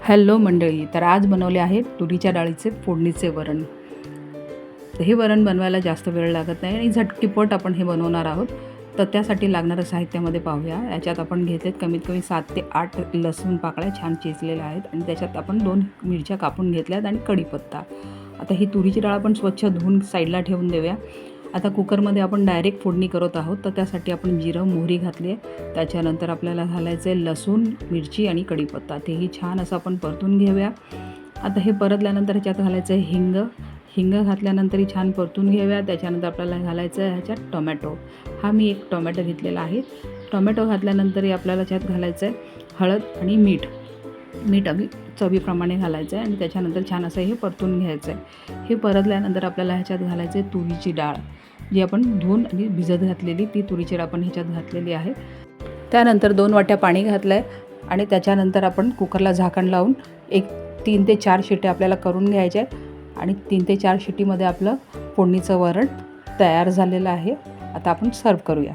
Hello मंडळी, तर आज बनवले आहे तुरीच्या डाळीचे फोडणीचे वरण. हे वरण बनवायला जास्त वेळ लागत नाही आणि झटकीपट आपण हे बनवणार आहोत. तर त्यासाठी लागणारं साहित्यामध्ये पाहूया. याच्यात आपण घेतलेत कमीत कमी 7 ते 8 लसूण पाकळ्या छान चिरलेल्या आहेत आणि त्याच्यात आपण 2 मिरच्या कापून घेतल्यात आणि कढीपत्ता. आता ही तुरीची डाळ आपण स्वच्छ धुवून साईडला ठेवून देऊया. आता कुकरमध्ये आपण डायरेक्ट फोडणी करत आहोत. तर त्यासाठी आपण जिरं मोहरी घातली आहे. त्याच्यानंतर आपल्याला घालायचं आहे लसूण, मिरची आणि कढीपत्ता. तेही छान असं आपण परतून घेऊया. आता हे परतल्यानंतर ह्याच्यात घालायचं आहे हिंग घातल्यानंतरही छान परतून घेऊया. त्याच्यानंतर आपल्याला घालायचं आहे ह्याच्यात टोमॅटो. मी एक टोमॅटो घेतलेला आहे. टोमॅटो घातल्यानंतरही आपल्याला ह्याच्यात घालायचं आहे हळद आणि मीठ अगदी चवीप्रमाणे घालायचं आहे आणि त्याच्यानंतर छान असं हे परतून घ्यायचं आहे. हे परतल्यानंतर आपल्याला ह्याच्यात घालायचं आहे तुरीची डाळ, जी आपण धुवून आणि भिजत घातलेली ती तुरीची डाळ आपण ह्याच्यात घातलेली आहे. त्यानंतर 2 वाट्या पाणी घातलं आहे आणि त्याच्यानंतर आपण कुकरला झाकण लावून 3 ते 4 शिट्ट्या आपल्याला करून घ्यायच्या आहेत आणि 3 ते 4 शिट्टीमध्ये आपलं फोडणीचं वरण तयार झालेलं आहे. आता आपण सर्व करूया.